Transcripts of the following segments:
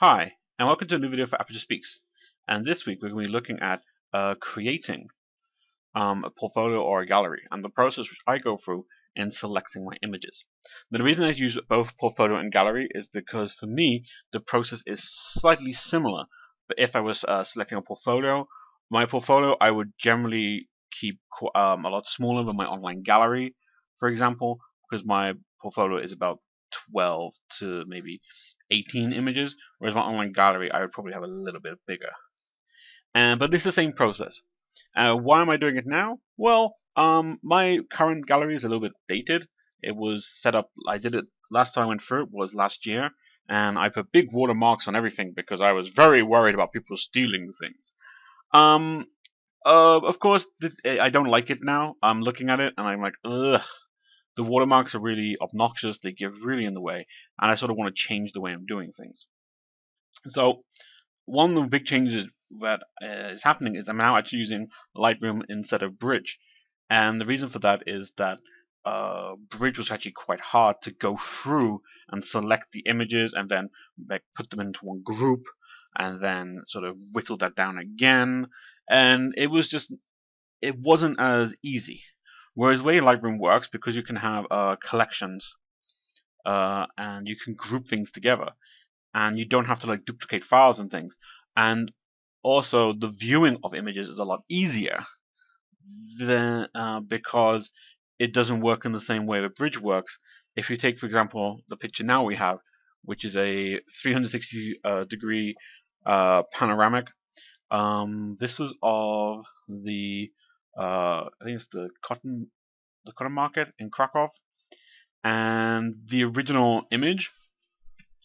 Hi, and welcome to a new video for Aperture Speaks. And this week we're going to be looking at creating a portfolio or a gallery, and the process which I go through in selecting my images. Now, the reason I use both portfolio and gallery is because for me the process is slightly similar. But if I was selecting a portfolio, my portfolio I would generally keep a lot smaller than my online gallery, for example, because my portfolio is about 12 to maybe 18 images, whereas my online gallery I would probably have a little bit bigger. But this is the same process. Why am I doing it now? Well, my current gallery is a little bit dated. It was set up, I did it last time I went through it was last year, and I put big watermarks on everything because I was very worried about people stealing things. Um, of course, I don't like it now. I'm looking at it and I'm like, ugh. The watermarks are really obnoxious. They get really in the way, and I sort of want to change the way I'm doing things. So one of the big changes that is happening is I'm now actually using Lightroom instead of Bridge, and the reason for that is that Bridge was actually quite hard to go through and select the images and then like put them into one group and then sort of whittle that down again, and it wasn't as easy. Whereas the way Lightroom works, because you can have collections and you can group things together, and you don't have to like duplicate files and things. And also, the viewing of images is a lot easier than because it doesn't work in the same way that Bridge works. If you take, for example, the picture now we have, which is a 360 degree panoramic. This was of the I think it's the cotton market in Krakow, and the original image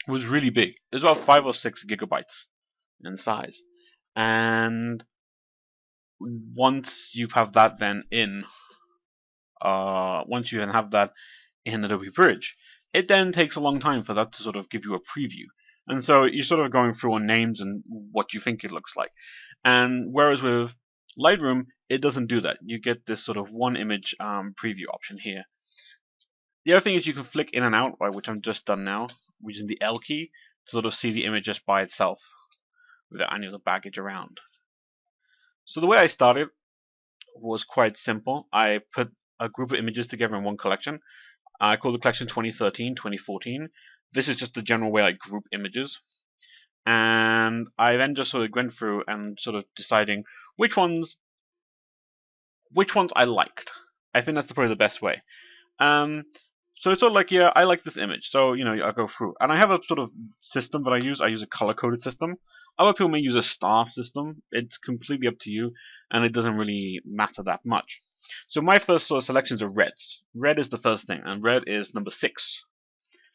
was really big. It was about 5 or 6 gigabytes in size. And once you have that then in, once you then have that in Adobe Bridge, it then takes a long time for that to sort of give you a preview. And so you're sort of going through on names and what you think it looks like. And whereas with Lightroom, it doesn't do that. You get this sort of one image preview option here. The other thing is you can flick in and out, which I'm just done now, using the L key to sort of see the image just by itself without any of the baggage around. So the way I started was quite simple. I put a group of images together in one collection. I call the collection 2013-2014. This is just the general way I group images. And I then just sort of went through and sort of deciding which ones I liked. I think that's probably the best way. So it's sort of like, yeah, I like this image. So, I go through. And I have a sort of system that I use. I use a color-coded system. Other people may use a star system. It's completely up to you, and it doesn't really matter that much. So my first sort of selections are reds. Red is the first thing, and red is number 6.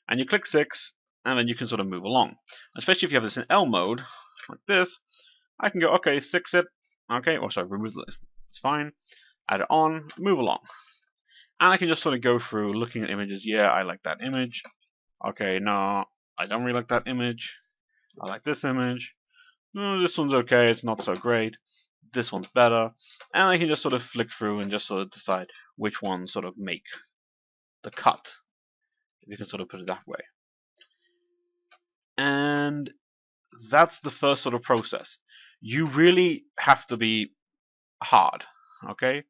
And you click 6, and then you can sort of move along. Especially if you have this in L mode, like this, I can go, okay, 6 it. Okay, or sorry, remove this. It's fine. Add it on, move along. And I can just sort of go through looking at images. Yeah, I like that image. Okay, no, I don't really like that image. I like this image. This one's okay, it's not so great. This one's better. And I can just sort of flick through and just sort of decide which ones sort of make the cut, if you can sort of put it that way. And that's the first sort of process. You really have to be hard, okay?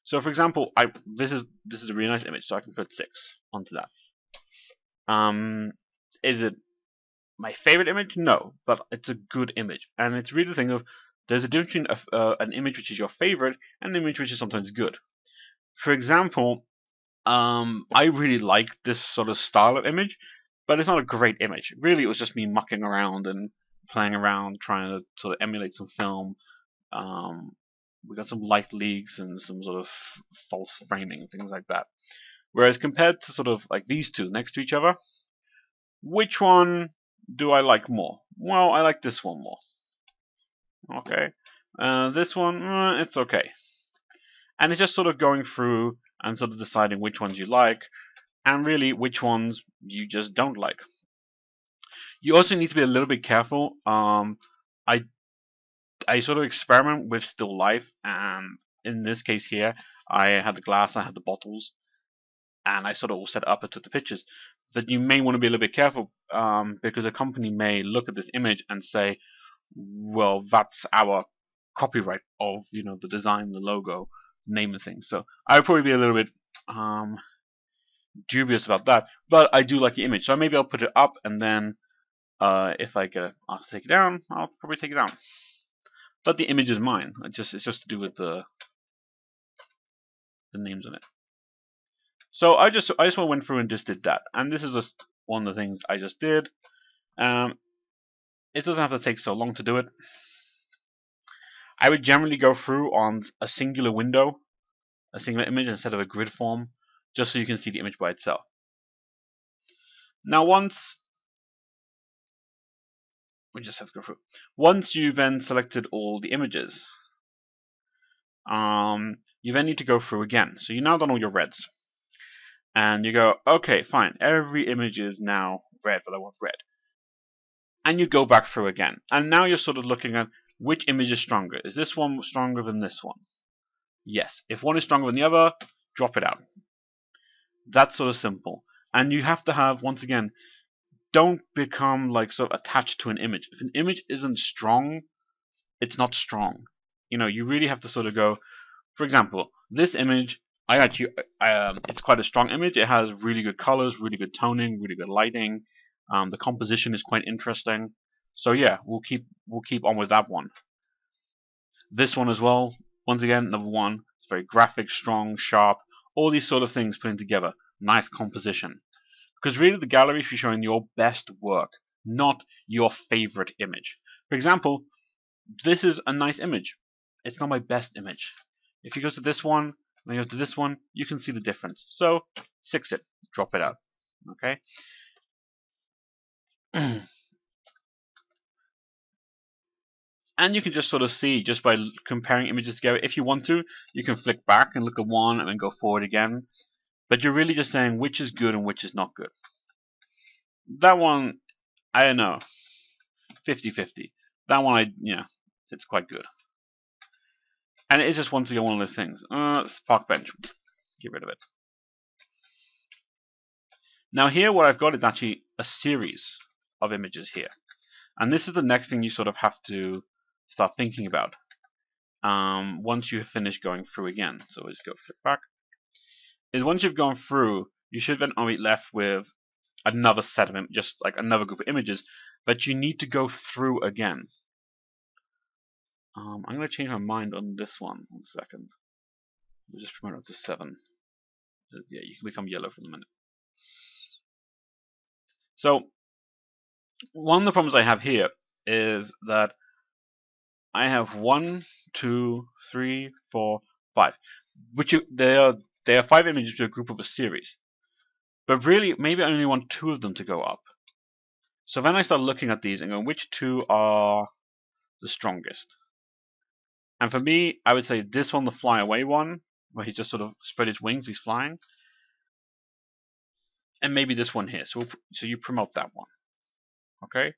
So for example, this is a really nice image, so I can put 6 onto that. Is it my favorite image? No, but it's a good image, and it's really the thing of there's a difference between an image which is your favorite and an image which is sometimes good. For example, I really like this sort of style of image, but it's not a great image. Really, it was just me mucking around and playing around, trying to sort of emulate some film. We got some light leaks and some sort of false framing, things like that. Whereas compared to sort of like these two next to each other, which one do I like more? Well, I like this one more. Okay. This one, it's okay. And it's just sort of going through and sort of deciding which ones you like, and really which ones you just don't like. You also need to be a little bit careful. I sort of experiment with still life, and in this case here, I had the glass, I had the bottles, and I sort of all set up and took the pictures. that you may want to be a little bit careful, because a company may look at this image and say, well, that's our copyright of the design, the logo, name and things. So I would probably be a little bit dubious about that. But I do like the image, so maybe I'll put it up, and then if I get asked to take it down, I'll probably take it down. But the image is mine. It's just to do with the names on it. So I just went through and just did that, and this is just one of the things I just did. It doesn't have to take so long to do it. I would generally go through on a singular window, a singular image instead of a grid form, just so you can see the image by itself. Now once you've then selected all the images, you then need to go through again. So you've now done all your reds. And you go, okay, fine, every image is now red, but I want red. And you go back through again. And now you're sort of looking at which image is stronger. Is this one stronger than this one? Yes. If one is stronger than the other, drop it out. That's sort of simple. And you have to have, once again, don't become like sort of attached to an image. If an image isn't strong, it's not strong. You really have to sort of go, for example, this image, it's quite a strong image. It has really good colors, really good toning, really good lighting. The composition is quite interesting. So yeah, we'll keep on with that one. This one as well. Once again, number one, it's very graphic, strong, sharp. All these sort of things put together. Nice composition. Because really, the gallery should be showing your best work, not your favorite image. For example, this is a nice image. It's not my best image. If you go to this one, and you go to this one, you can see the difference. So, 6 it, drop it out. Okay? And you can just sort of see, just by comparing images together, if you want to, you can flick back and look at one and then go forward again. But you're really just saying which is good and which is not good. That one, I don't know, 50-50. That one, it's quite good. And it is just, once again, one of those things. Park bench. Get rid of it. Now here, what I've got is actually a series of images here. And this is the next thing you sort of have to start thinking about once you have finished going through again. So we'll just go flip back. Is once you've gone through, you should then be left with another set of just like another group of images, but you need to go through again. I'm going to change my mind on this one. 1 second. We'll just promote it to 7. Yeah, you can become yellow for the minute. So one of the problems I have here is that I have 1, 2, 3, 4, 5, which they are 5 images to a group of a series. But really, maybe I only want 2 of them to go up. So then I start looking at these and going, which 2 are the strongest? And for me, I would say this one, the fly away one, where he just sort of spread his wings, he's flying. And maybe this one here. So you promote that one. Okay?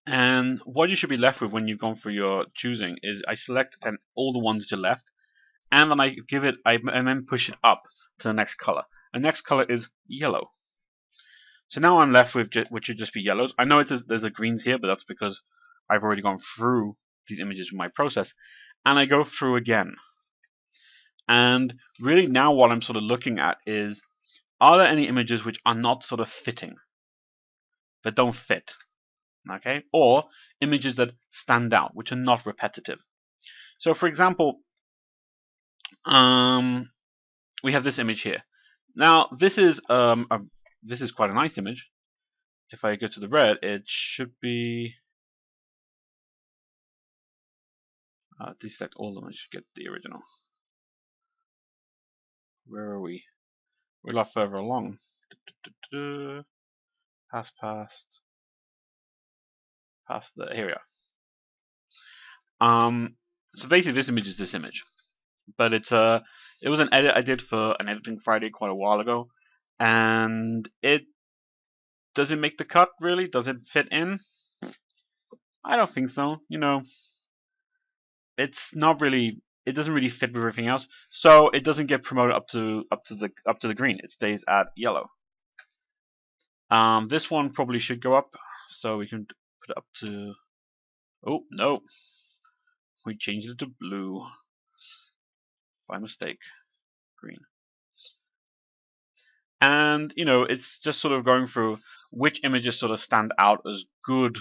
And what you should be left with when you've gone through your choosing is I select all the ones to left, and then I then push it up to the next color. The next color is yellow. So now I'm left with which should just be yellows. I know there's a greens here, but that's because I've already gone through these images with my process. And I go through again. And really now what I'm sort of looking at is, are there any images which are not sort of fitting? That don't fit? Okay? Or images that stand out, which are not repetitive. So for example, we have this image here. Now this is quite a nice image. If I go to the red, it should be deselect all of them. I should get the original. Where are we? We're a lot further along. Past here we are. So basically, this image is this image, but it was an edit I did for an Editing Friday quite a while ago, and does it make the cut really? Does it fit in? I don't think so. It's not really it doesn't really fit with everything else, so it doesn't get promoted up to the green. It stays at yellow. This one probably should go up, so we can put it up to. Oh no, we changed it to blue by mistake. Green. And it's just sort of going through which images sort of stand out as good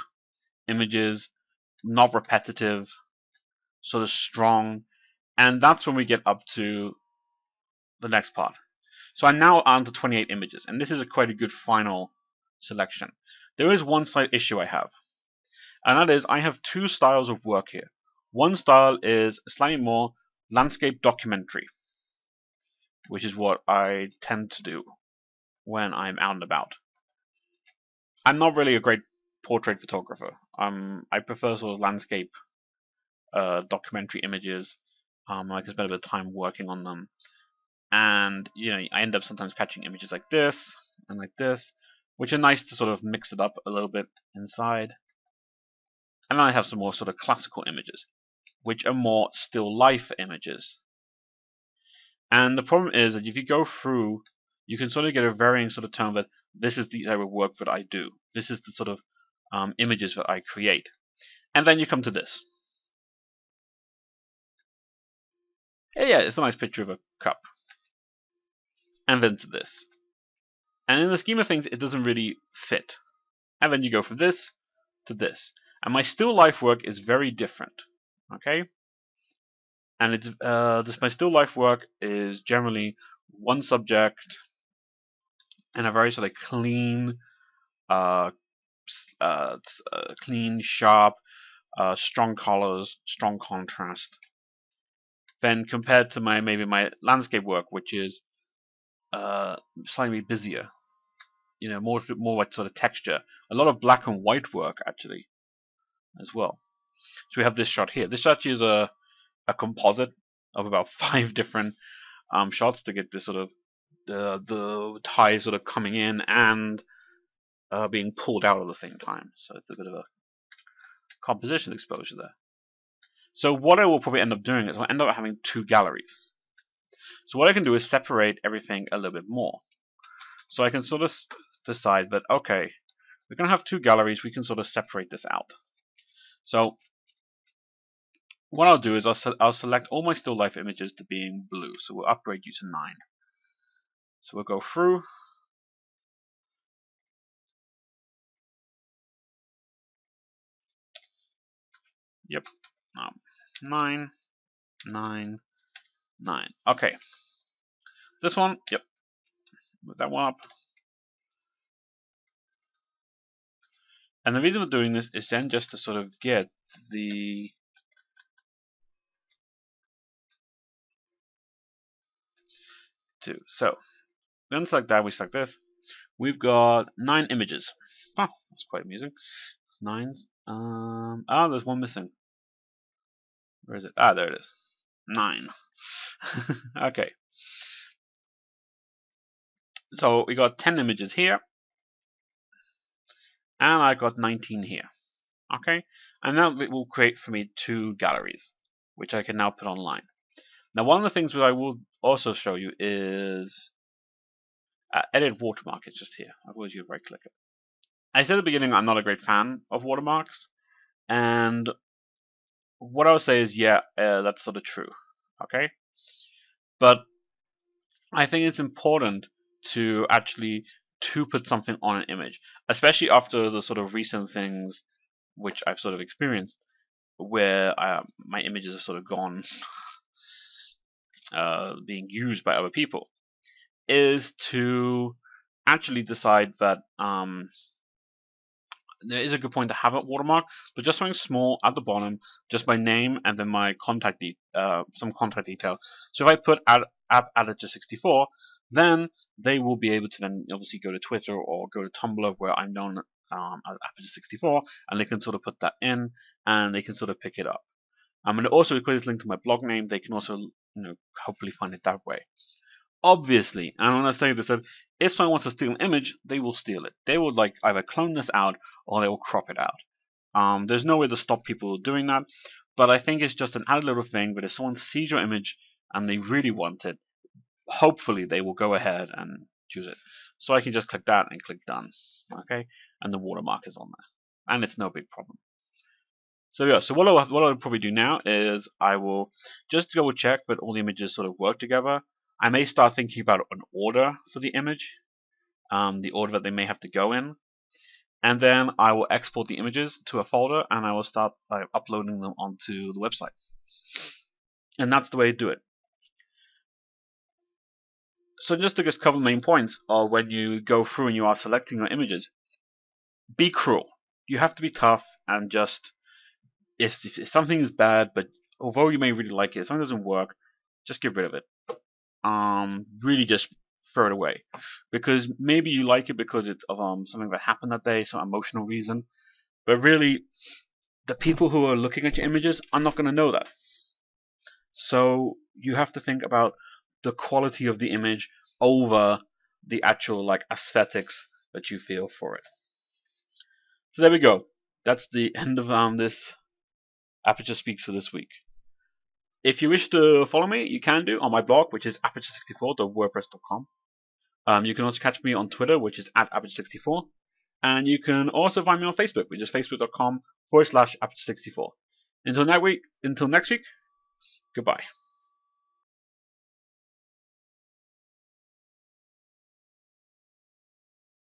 images, not repetitive, sort of strong, and that's when we get up to the next part. So I'm now on to 28 images, and this is quite a good final selection. There is one slight issue I have, and that is I have two styles of work here. One style is slightly more landscape documentary, which is what I tend to do when I'm out and about. I'm not really a great portrait photographer. I prefer sort of landscape documentary images. I can spend a bit of time working on them, and I end up sometimes catching images like this and like this, which are nice to sort of mix it up a little bit inside. And then I have some more sort of classical images, which are more still life images. And the problem is that if you go through, you can sort of get a varying sort of tone that this is the type of work that I do. This is the sort of images that I create. And then you come to this. Yeah, it's a nice picture of a cup. And then to this. And in the scheme of things, it doesn't really fit. And then you go from this to this. And my still life work is very different. Okay? And it's my still life work is generally one subject and a very sort of clean, clean, sharp, strong colors, strong contrast. Then compared to maybe my landscape work, which is slightly busier, more like sort of texture, a lot of black and white work actually, as well. So we have this shot here. This shot is a composite of about 5 different shots to get this sort of the tie sort of coming in and being pulled out at the same time. So it's a bit of a composition exposure there. So what I will probably end up doing is I'll end up having 2 galleries. So what I can do is separate everything a little bit more. So I can sort of decide that, okay, we're going to have 2 galleries, we can sort of separate this out. So what I'll do is I'll select all my still life images to being blue. So we'll upgrade you to 9. So we'll go through. Yep. 9, 9, 9. Okay. This one, yep. Move that one up. And the reason for doing this is then just to sort of get the two. So then select that, we select this. We've got 9 images. Oh, that's quite amusing. 9s. There's one missing. Where is it? There it is. 9. Okay. So we got 10 images here. And I got 19 here. Okay. And now it will create for me 2 galleries, which I can now put online. Now one of the things that I will also show you is edit watermark. It's just here. Otherwise you right click it. I said at the beginning I'm not a great fan of watermarks, and what I would say is that's sort of true. Okay, but I think it's important to actually put something on an image, especially after the sort of recent things which I've sort of experienced, where my images are sort of gone being used by other people, is to actually decide that there is a good point to have a watermark, but just something small at the bottom, just my name and then my contact some contact detail. So if I put Aperture 64, then they will be able to then obviously go to Twitter or go to Tumblr, where I'm known as Aperture 64, and they can sort of put that in and they can sort of pick it up. And also because it's linked to my blog name, they can also hopefully find it that way. Obviously, and when I say this, if someone wants to steal an image, they will steal it. They will either clone this out or they will crop it out. There's no way to stop people doing that. But I think it's just an added little thing. But if someone sees your image and they really want it, hopefully they will go ahead and choose it. So I can just click that and click done. Okay, and the watermark is on there, and it's no big problem. So yeah, so what I'll probably do now is I will just double check that all the images sort of work together. I may start thinking about an order for the image, the order that they may have to go in, and then I will export the images to a folder and I will start uploading them onto the website. And that's the way to do it. So just to cover the main points of when you go through and you are selecting your images, be cruel. You have to be tough and just, if something is bad, but although you may really like it, if something doesn't work, just get rid of it. Really just throw it away. Because maybe you like it because it's of something that happened that day, some emotional reason, but really, the people who are looking at your images are not going to know that. So you have to think about the quality of the image over the actual aesthetics that you feel for it. So there we go. That's the end of this Aperture Speaks for this week. If you wish to follow me, you can do on my blog, which is aperture64.wordpress.com. You can also catch me on Twitter, which is @aperture64. And you can also find me on Facebook, which is facebook.com/aperture64. Until next week, goodbye.